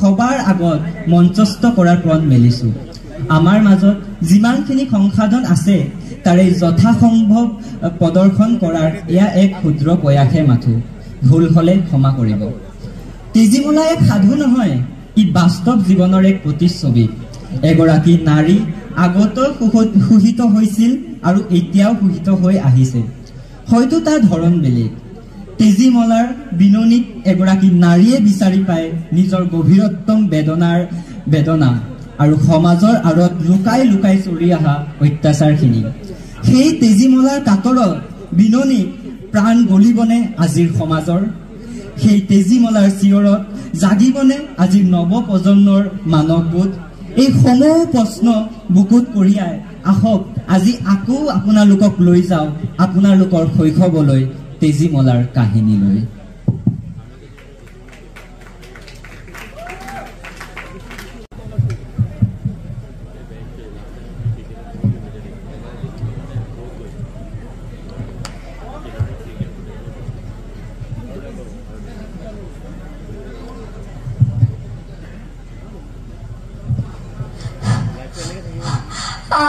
সবাৰ আগত মঞ্চস্থ কৰাৰ প্ৰণ মেলিছো। আমাৰ মাজত যিমানখিনি সংসাধন আছে তাৰে যথাসম্ভৱ প্ৰদৰ্শন কৰাৰ এয়া এক ক্ষুদ্ৰ প্ৰয়াসে মাথো। ভুল হলে ক্ষমা কৰিব। তেজীমলা এক সাধু নহয়, ই বাস্তৱ জীৱনৰ এক প্ৰতিচ্ছবি। এগৰাকী নাৰী আগত শোষিত হৈছিল আৰু এতিয়াও শোষিত হৈ আহিছে। হয়তো তাৰ ধৰণ বেলেগ। তেজীমলাৰ বিননিত এগৰাকী নাৰীয়ে বিচাৰি পায় নিজৰ গভীৰতম বেদনা আৰু সমাজৰ আঁৰত লুকাই লুকাই চলি অহা অত্যাচাৰখিনি। সেই তেজীমলাৰ কাতৰত বিননিত প্ৰাণ গলিবনে আজিৰ সমাজৰ? সেই তেজীমলাৰ চিঞৰত জাগিবনে আজিৰ নৱপ্ৰজন্মৰ মানৱবোধ? এই সমূহ প্ৰশ্ন বুকুত কঢ়িয়াই আহক আজি আকৌ আপোনালোকক লৈ যাওঁ আপোনালোকৰ শৈশৱলৈ, তেজীমলাৰ কাহিনীলৈ।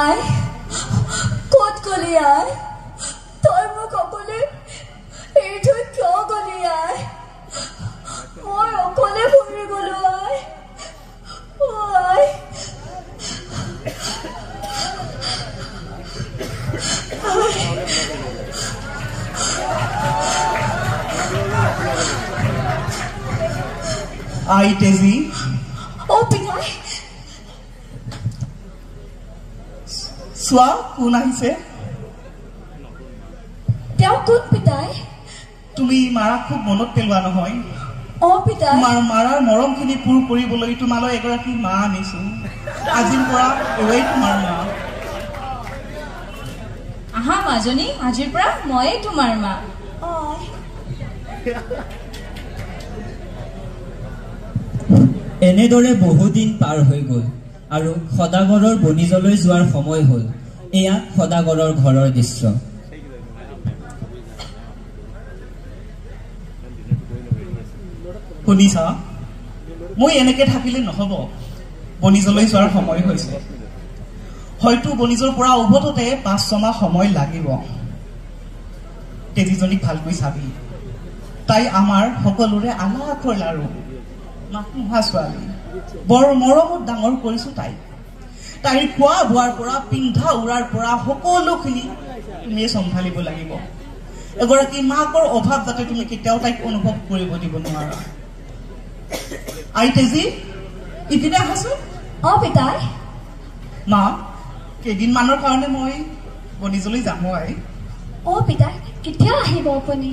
আই ক'ত গলি আই? তই মোক অকলে এৰি থৈ কিয় গলি আই? মই অকলে পৰি গলো আই। আই আই তেজী। অ পিতাই, চোৱা কোন আহিছে। তেওঁ কোন পিতাই? তুমি মাৰাক খুব মনত পেলোৱা নহয়? অ পিতাই, তোমাৰ মাৰাৰ মৰমখিনি পূৰ কৰিবলৈ তোমালৈ এগৰাকী মা আনিছো। আজিৰ পৰা এৱেই তোমাৰ মা। আহা মাজনী, আজিৰ পৰা ময়ে তোমাৰ মা। এনেদৰে বহুদিন পাৰ হৈ গ'ল আৰু সদাগৰৰ বনিজলৈ যোৱাৰ সময় হ'ল। এয়া সদাগৰৰ ঘৰৰ দৃশ্য। শুনিছা, মই এনেকে থাকিলে নহব। বনিজলৈ যোৱাৰ সময় হৈছে। হয়তো বনিজৰ পৰা উভততে 5-6 মাহ সময় লাগিব। তেজীজনীক ভালকৈ চাবি। তাই আমাৰ সকলোৰে আলাকৰ লাৰু, মাত নোহোৱা ছোৱালী। বৰ মৰমত ডাঙৰ কৰিছো তাইক। তাইৰ খোৱা বোৱাৰ পৰা পিন্ধা উৰাৰ পৰা সকলোখিনি তুমিয়ে চম্ভালিব লাগিব। এগৰাকী মাকৰ অভাৱ যাতে তুমি কেতিয়াও তাইক অনুভৱ কৰিব দিব নোৱাৰা। আই তেজী, ইপিনে আহাচোন। অ পিতাই। মা, কেইদিনমানৰ কাৰণে মই বনিজলৈ যাম। আই অ পিতাই, কেতিয়া আহিব আপুনি?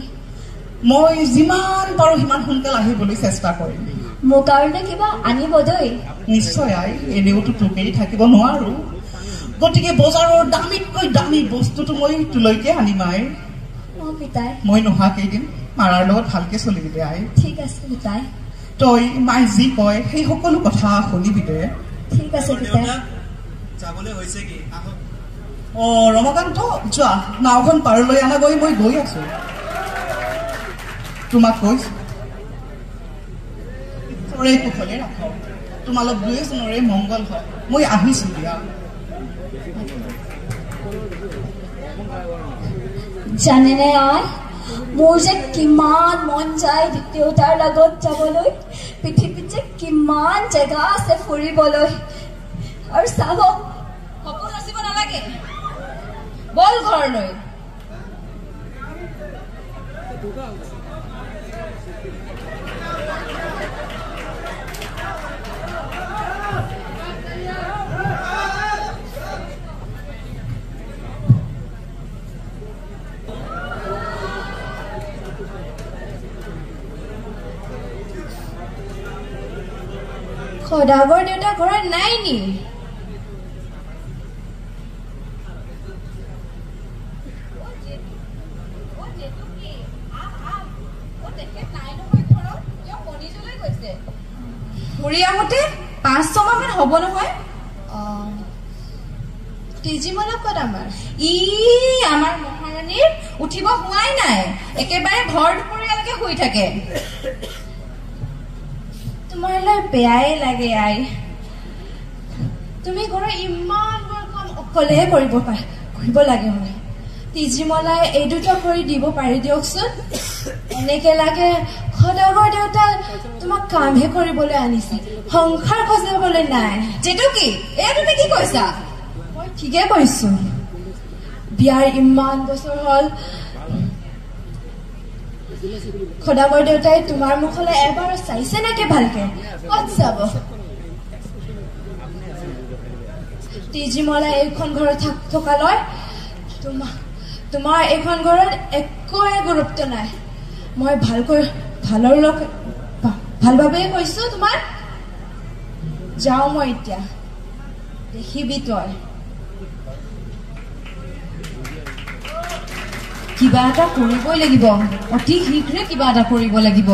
মই যিমান পাৰো সিমান সোনকালে আহিবলৈ চেষ্টা কৰিম। মোৰ কাৰণে কিবা আনিব দেই। নিশ্চয় আই, এনেওতো তোকেই থাকিব নোৱাৰো। গতিকে বজাৰৰ দামীতকৈ দামী বস্তুটো মই তোলৈকে আনিম আই। অ পিতাই, মই নোহোৱা কেইদিন মাৰাৰ লগত ভালকে চলিবি দে আই। ঠিক আছে পিতাই। তই মাই যি কয় সেই সকলো কথা শুনিবি দে। ঠিক আছে পিতাই। যাবলৈ হৈছে কি? অ ৰমাকান্ত, যোৱা নাওখন পাৰলৈ আনাগৈ। মই গৈ আছো। তোমাক কৈছো কুশলে ৰাখক। তোমালোক দুয়োজনৰে মংগল হয়। মই আহিছো দিয়া। জানেনে আই, মোৰ যে কিমান মন যায় দেউতাৰ লগত যাবলৈ। পৃথিৱীত যে কিমান জেগা আছে ফুৰিবলৈ। আৰু চাব, সপোন ৰচিব নালাগে, বল ঘৰলৈ। সদাগৰ দেউতা ঘৰত নাই নি? ঘূৰি আহোঁতে 5-6 মাহ মান হ'ব নহয়। তেজীমলা ক'ত আমাৰ? আমাৰ মহাৰাণীৰ উঠিব হোৱাই নাই, একেবাৰে ভৰ দুপৰীয়ালৈকে শুই থাকে। তোমাৰলৈ বেয়াই লাগে আই তুমি ঘৰৰ ইমানবোৰ কাম অকলেহে কৰিব লাগে হয় তেজীমলাই এই দুটা কৰি দিব পাৰি দিয়কচোন এনেকে লাগে সদাগৰ দেউতা তোমাক কামহে কৰিবলৈ আনিছে সংসাৰ সজাবলৈ নাই যেটো কি এয়া তুমি কি কৈছা মই ঠিকে কৈছো বিয়াৰ ইমান বছৰ হ'ল সদাগৰ দেউতাই তোমাৰ মুখলৈ এবাৰ চাইছে নেকি ভালকে ক'ত যাব তেজীমলাই এইখন ঘৰত থকালৈ তোমাৰ এইখন ঘৰত একোৱে গুৰুত্ব নাই মই ভালভাৱে কৈছো তোমাক যাওঁ মই এতিয়া দেখিবি তই কিবা এটা কৰিবই লাগিব অতি শীঘ্ৰে কিবা এটা কৰিব লাগিব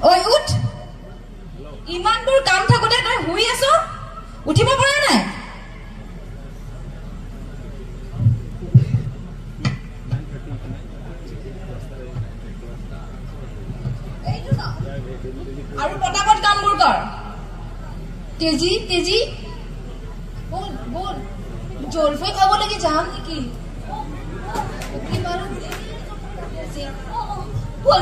ঐ উঠ ইমানবোৰ কাম থাকোতে তই শুই আছ উঠিব পৰা নাই আৰু পটাপট কামবোৰ কৰ তেজি বল জলফাই খাব লাগে যাম নেকি বল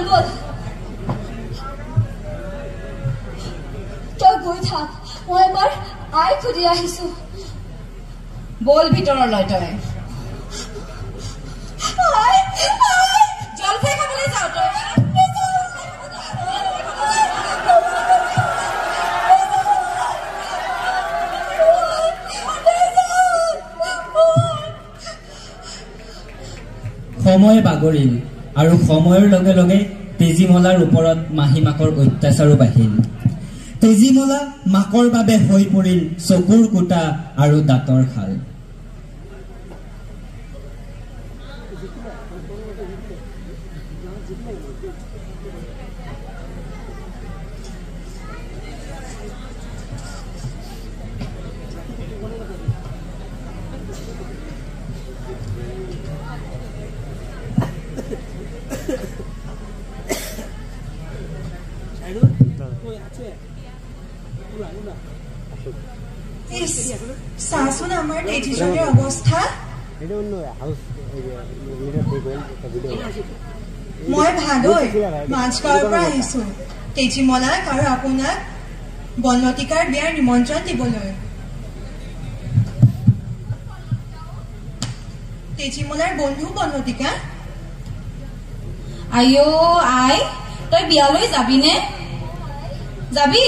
তই গৈ থাক মই এবাৰ আই খুদি আহিছো বল ভিতৰলৈ তই জলফাই খাবলৈ যাওঁ তই সময় বাগৰিল আৰু সময়ৰ লগে লগে তেজীমলাৰ ওপৰত মাহীমাকৰ অত্যাচাৰো বাঢ়িল তেজীমলা মাকৰ বাবে হৈ পৰিল চকুৰ কুটা আৰু দাঁতৰ খাল চাচোন আমাৰ তেজীজনীৰ অৱস্থা মই ভাদৈ মাজগাঁৱৰ পৰা আহিছো তেজীমলাক আৰু আপোনাক বনলতিকাৰ বিয়াৰ নিমন্ত্ৰণ দিবলৈ তেজীমলাৰ বন্ধু বনলতিকা আইও আই তই বিয়ালৈ যাবিনে যাবি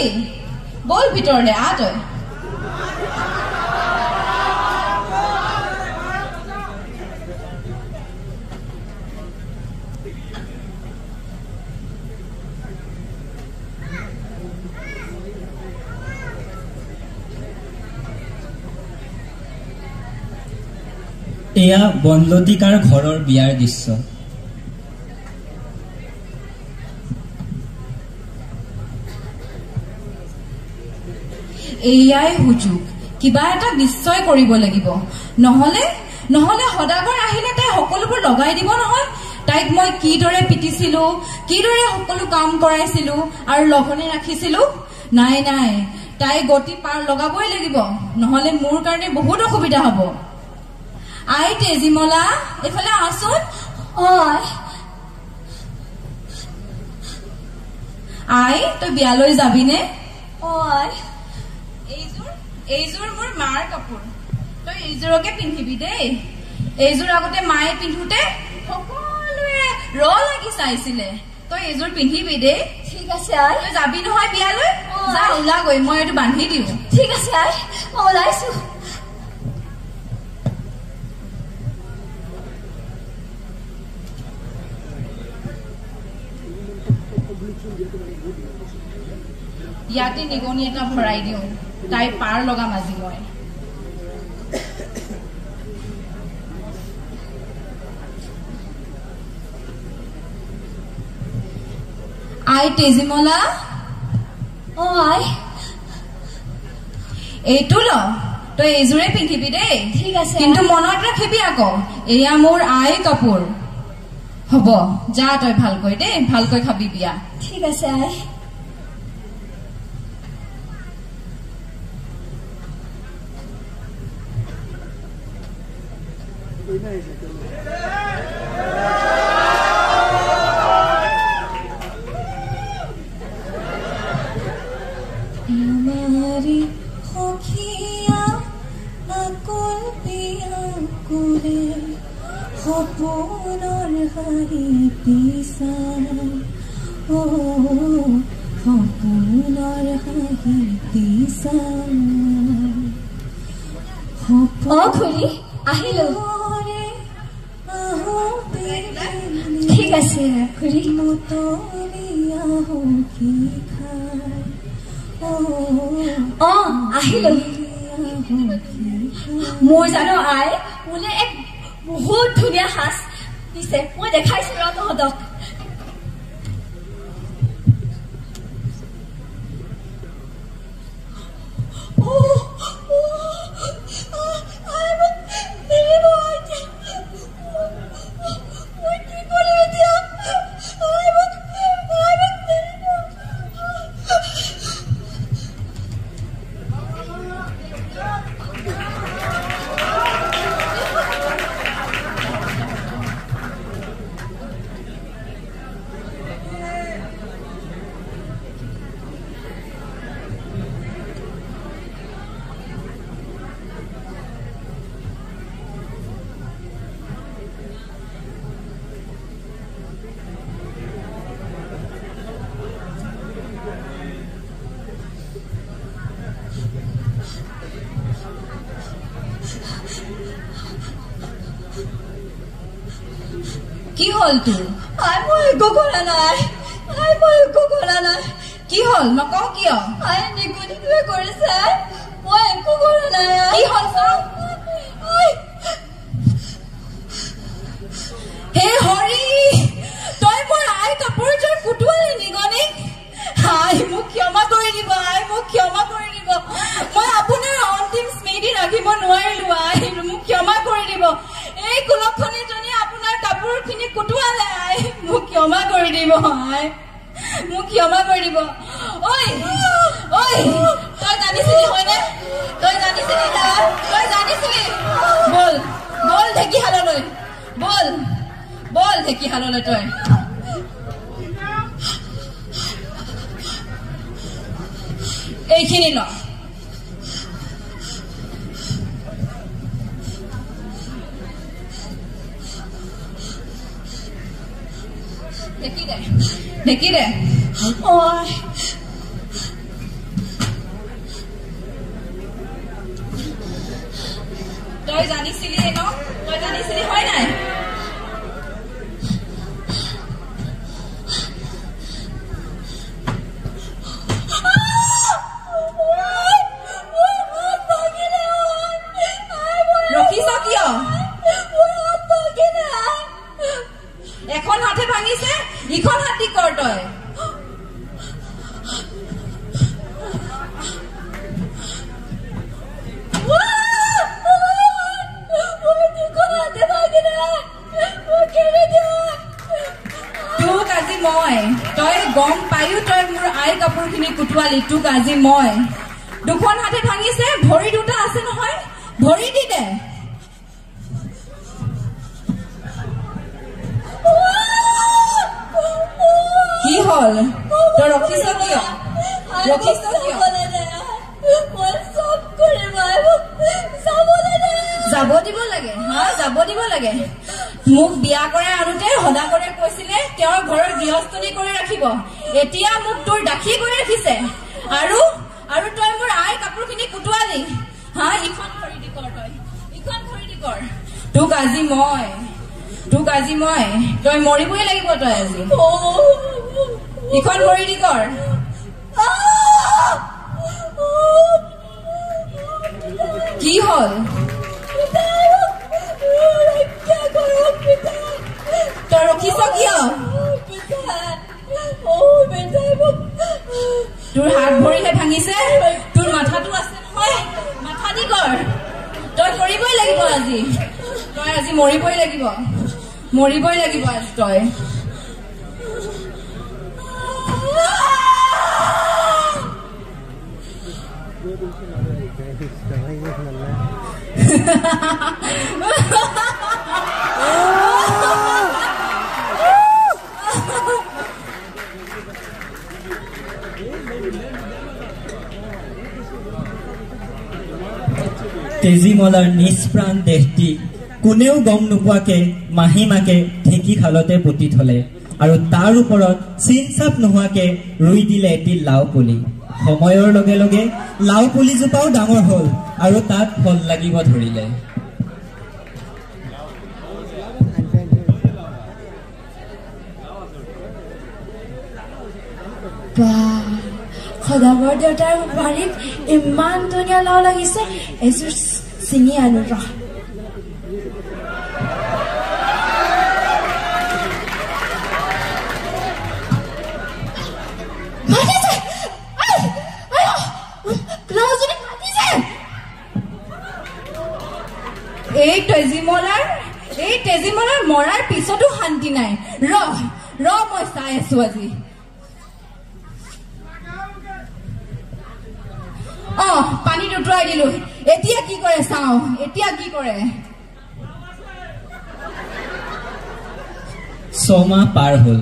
বল ভিতৰলৈ আহ তই এয়া বনলতিকাৰ ঘৰৰ বিয়াৰ দৃশ্য এয়াই সুযোগ কিবা এটা নিশ্চয় কৰিব লাগিব নহলে সদাগৰ আহিলে তাই সকলোবোৰ লগাই দিব নহয় তাইক মই কিদৰে পিটিছিলো কিদৰে সকলো কাম কৰাইছিলো আৰু লগনে ৰাখিছিলো নাই তাই গতি পাৰ লগাবই লাগিব নহলে মোৰ কাৰণে বহুত অসুবিধা হ'ব আই তেজীমলা এইফালে আছোন আই তই বিয়ালৈ যাবিনে এইযোৰ মোৰ মাৰ কাপোৰ তই এইযোৰকে পিন্ধিবি দেই এইযোৰ আগতে মায়ে পিন্ধোতে সকলোৱে লাগি চাইছিলে তই এইযোৰ পিন্ধিবি দেই ঠিক আছে আই তই যাবি নহয় বিয়ালৈ যা ওলাগৈ মই এইটো বান্ধি দিওঁ ঠিক আছে আই মই ওলাইছো ইয়াতে নিগনি এটা ভৰাই দিওঁ তাই পাৰ লগাম আজি মই আই তেজীমলা আই এইটো ল তই এইযোৰে পিন্ধিবি দেই ঠিক আছে কিন্তু মনত ৰাখিবি আকৌ এয়া মোৰ আই কাপোৰ হ'ব যা তই ভালকৈ দেই ভালকৈ খাবি বিয়া ঠিক আছে আই খুৰী আহিলো ঠিক আছে খুৰী আহিলো মোৰ জানো আই মোলে এক বহুত ধুনীয়া সাজ দিছে মই দেখাইছো ৰ তহঁতক কি হল তোৰ মই একো কৰা নাই কি হল নকওঁ কিয় নিগুনিটোৱে কৰিছে মই একো কৰা নাই কি হল হে হৰি তই মোৰ আই কাপোৰযোৰ কুটুৱালি নিগনি আই মোক ক্ষমা কৰি দিব মই আপোনাৰ অন্তিম স্মৃতি ৰাখিব নোৱাৰিলো আই মোক ক্ষমা কৰি দিব এই কুলক্ষণীজনী আপোনাৰ কাপোৰখিনি কুটুৱালে আই মোক ক্ষমা কৰি দিব আই মোক ক্ষমা কৰি দিব ঐ তই জানিছিলি হয়নে তই জানিছিলি বল ঢেঁকীশাললৈ বল ঢেঁকীশাললৈ তই এইখিনি ল ঢেঁকী দে তই জানিছিলি হয় নাই ৰখিছ কিয় এখন হাতে ভাঙিছে ইখন হাতী কৰ তই তোক আজি মই তই গম পায়ো তই মোৰ আই কাপোৰখিনি কুটুৱালি তোক আজি মই দুখন হাতে ভাঙিছে ভৰি দুটা আছে নহয় ভৰি দি দে কি হল তই ৰখিছ কিয় যাব দিব লাগে মোক বিয়া কৰাই আনোতে সদাগৰে কৈছিলে তেওঁৰ ঘৰৰ গৃহস্থনী কৰি ৰাখিব এতিয়া মোক তোৰ দাখি কৰি ৰাখিছে আৰু তই মোৰ আই কাপোৰখিনি কুটুৱালি ইখন ভৰি দি কৰ তোক আজি মই তই মৰিবই লাগিব তই আজি ইখন ভৰি দি কৰ কি হল তই ৰখিছ কিয় তোৰ হাত ভৰিহে ভাঙিছে তোৰ মাথাটো আছে নহয় মাথা দি কৰ আজি তই আজি মৰিবই লাগিব আজি তই তেজীমলাৰ নিষ্প্ৰাণ দেহটি কোনেও গম নোপোৱাকে মাহীমাকে ঢেঁকী খালতে পুতি থলে আৰু তাৰ ওপৰত চিন চাপ নোহোৱাকে ৰুই দিলে এটি লাও পুলি। সময়ৰ লগে লগে লাও পুলিজোপাও ডাঙৰ হল আৰু তাত ফল লাগিব ধৰিলে। সদাগৰ দেউতাৰ বাৰীত ইমান ধুনীয়া লাও লাগিছে, এযোৰ ছিঙি আনো ৰ। এই তেজীমলাৰ মৰাৰ পিছতো শান্তি নাই। ৰ মই চাই আছো আজি। পানীত উতৰাই দিলো, এতিয়া কি কৰে চাও, এতিয়া কি কৰে। 6 মাহ পাৰ হল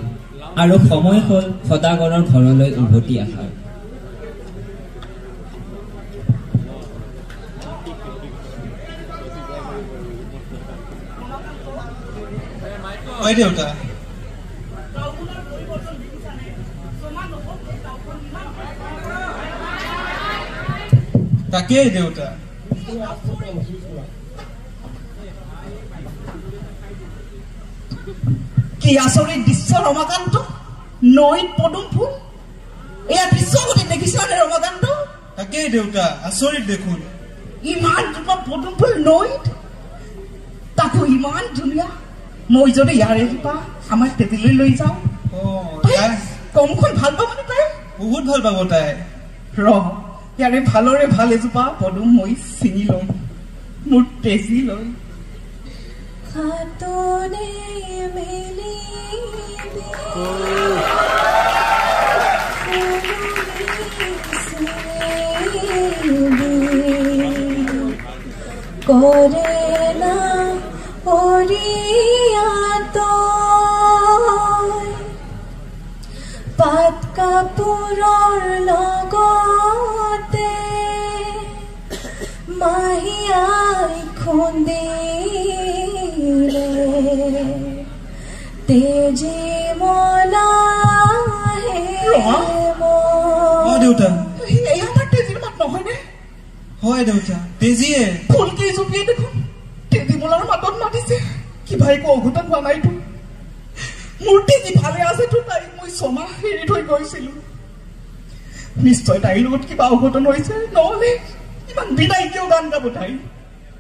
আৰু সময় হল সদাগৰৰ ঘৰলৈ উভতি অহাৰ। দেউতা তাকেই দেউতা কি আচৰিত দৃশ্য ৰমাকান্ত, নৈত পদুম ফুল, এয়া দৃশ্য গোটেই দেখিছানে ৰমাকান্ত? তাকেই দেউতা আচৰিত দেখোন, ইমান জোপা পদুম ফুল নৈত, তাকো ইমান ধুনীয়া। মই যদি ইয়াৰে জোপা আমাৰ তেজীলৈ লৈ যাওঁ, কমখন ভাল পাবনে তাই? বহুত ভাল পাব তাই। ৰ ইয়াৰে ভালৰে ভাল এজোপা পদুম মই ছিঙি লম মোৰ তেজী লৈ। কৰে না ওৰিয়াত পাত কাপোৰৰ লগতে মাহিয়াই খুন্দিলে তেজী মলা দেউতা। এই আমাৰ তেজীৰ মাত নহয়নে? হয় দেউতা, তেজীয়ে। ফুলকেই জুপিয়ে দেখোন তেজীমলাৰ মাতত মাতিছে। কিবা একো অঘটন হোৱা নাইতো? মোৰ তেজী ভালে আছেতো? তাইক মই 6 মাহ এৰি থৈ গৈছিলো। নিশ্চয় তাইৰ লগত কিবা অঘটন হৈছে, নহলে ইমান বিদায় কিয় গান গাব তাই?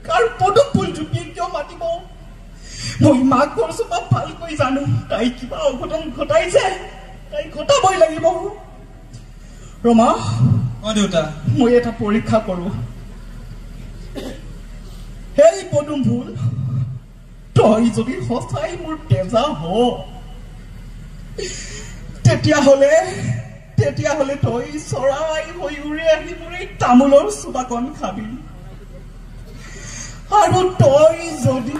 কাৰ পদুম ফুল জুপিয়ে কিয় মাতিব? মই মাক কৈছো বা ভালকৈ জানো তাই কিবা অঘটন ঘটাইছে, তাই ঘটাবই লাগিব। ৰমা দেউতা, মই এটা পৰীক্ষা কৰো। সেই পদুম ফুল, তই যদি সঁচাই মোৰ তেজা হ, তেতিয়াহলে তই চৰাই হৈ উৰি আহি মোৰ এই তামোলৰ চোবাকণ খাবি। আৰু তই যদি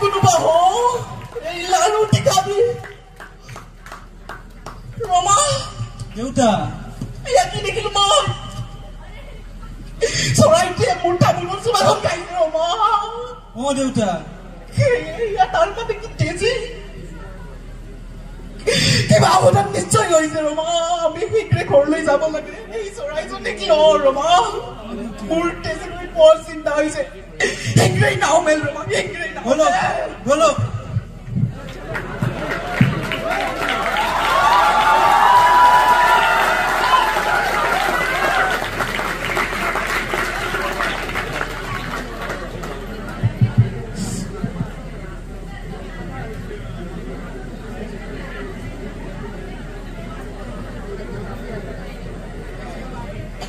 কোনোবা হ, এই লাৰুটি খাবি। ৰমা দেউতা, এয়া কি দেখিলো মই? চৰাইটিয়ে মোৰ তামোলৰ চোবাকণ খাইছে। ৰমা দেউতা, এয়া তাৰ মানে কি তেজী? কিবা অৱদান নিশ্চয় হৈছে। ৰমা আমি শীঘ্ৰে ঘৰলৈ যাব লাগে। এই চৰাইজনী কিয়? ৰমা মোৰ তেজীলৈ বৰ চিন্তা হৈছে। শীঘ্ৰেই নাও মেল ৰমা, শীঘ্ৰেই নাও। বলক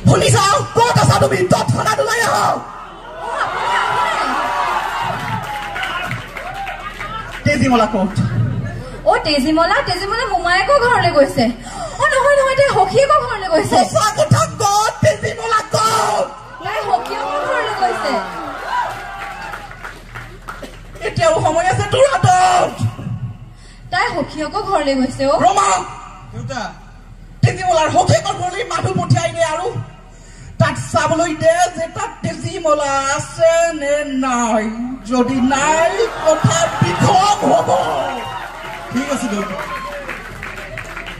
শুনিছা? ক'ত আছা আছা তুমি তৎক্ষণাত ওলাই আহক তেজীমলা ক'ত অ তেজীমলা মোমায়েকৰ ঘৰলৈ গৈছে অ নহয় তাই সখীয়েকৰ ঘৰলৈ গৈছে সঁচা কথা ক'ত তেজীমলা ক'ত তাই সখীয়েকৰ ঘৰলৈ গৈছে এতিয়াও সময় আছে তোৰ হাতত তাই সখীয়েকৰ ঘৰলৈ গৈছে অ ৰমা দেউতা তেজীমলাৰ সখীয়েকৰ ঘৰলৈ মানুহ পঠিয়াই দে আৰু তাক চাবলৈ দে যে তাত তেজীমলা আছে নে নাই যদি নাই কথা বিধম হ'ব ঠিক আছে দেউতা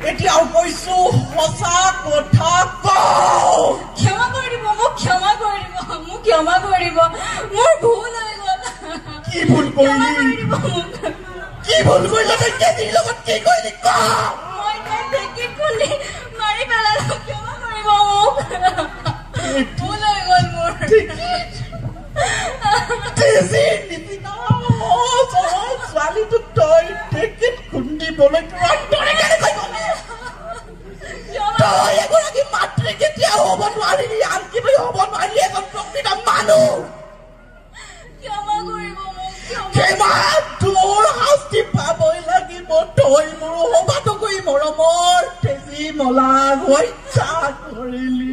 এতিয়াও কৈছো সঁচা কথা কওঁ ক্ষমা কৰি দিব মোক ক্ষমা কৰি দিব মোৰ ভুল হৈ গ'ল কি ভুল কৰিলি কি ভুল কৰিলি তই কেজিৰ লগত কি কৰিলি ক মই তাই ঢেঁকীত খুলি মাৰি পেলালো ক্ষমা কৰিব মোক ভুল হৈ গ'ল মোৰ তেজীৰ নিচিনা ছোৱালীটোক তই ঢেঁকীত খুন্দিবলৈ অন্তৰে কেনেকৈ গ'লি তই এগৰাকী মাতৃ কেতিয়াও হ'ব নোৱাৰিলি আনকি তই হ'ব নোৱাৰিলি এজন প্ৰকৃত মানুহ ক্ষমা কৰিব মোক ক্ষমা তোৰ শাস্তি পাবই লাগিব তই মোৰ সবাতোকৈ মৰমৰ তেজীমলা হত্যা কৰিলি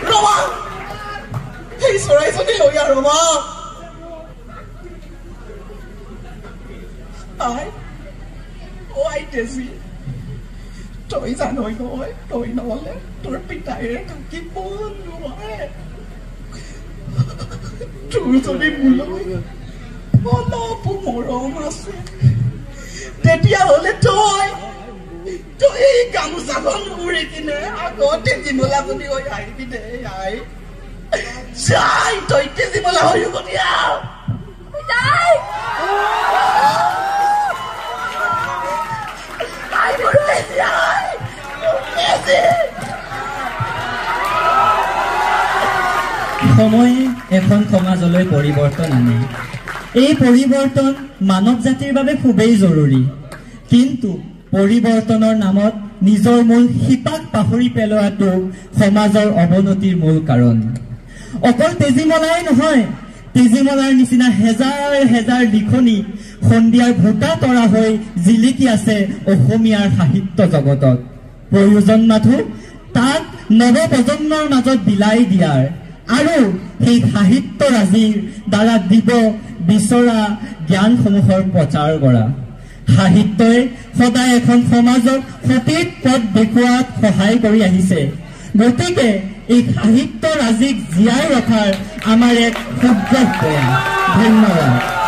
ৰমা সেই চৰাইজনী লৈ আহ ৰমা আই তেজী তই জানই নহয় তই নহ'লে তোৰ পিতায়ে থাকিব নোৱাৰে তোৰ যদি মোলৈ অলপ মৰম আছে তেতিয়াহ'লে তই এই গামোচাখন উৰি কিনে আগত তেজীমলা বুলি হৈ আহিবি দে আই যাই তই তেজীমলা হৈ উভতি আহ সময়ে এখন সমাজলৈ পৰিৱৰ্তন আনে এই পৰিৱৰ্তন মানৱ জাতিৰ বাবে খুবেই জৰুৰী কিন্তু পৰিৱৰ্তনৰ নামত নিজৰ মূল শিপাক পাহৰি পেলোৱাটো সমাজৰ অৱনতিৰ মূল কাৰণ অকল তেজীমলাই নহয় তেজীমলাৰ নিচিনা হেজাৰ হেজাৰ লিখনি সন্ধিয়াৰ ভোটা তৰা হৈ জিলিকি আছে অসমীয়াৰ সাহিত্য জগতত প্ৰয়োজন মাথো তাক নৱপ্ৰজন্মৰ মাজত বিলাই দিয়াৰ আৰু সেই সাহিত্যৰাজিৰ দ্বাৰা দিব বিচৰা জ্ঞানসমূহৰ প্ৰচাৰ কৰা সাহিত্যই সদায় এখন সমাজক সঠিক পথ দেখুওৱাত সহায় কৰি আহিছে গতিকে এই সাহিত্যৰাজিক জীয়াই ৰখাৰ আমাৰ এক ক্ষুদ্ৰ প্ৰয়াস ধন্যবাদ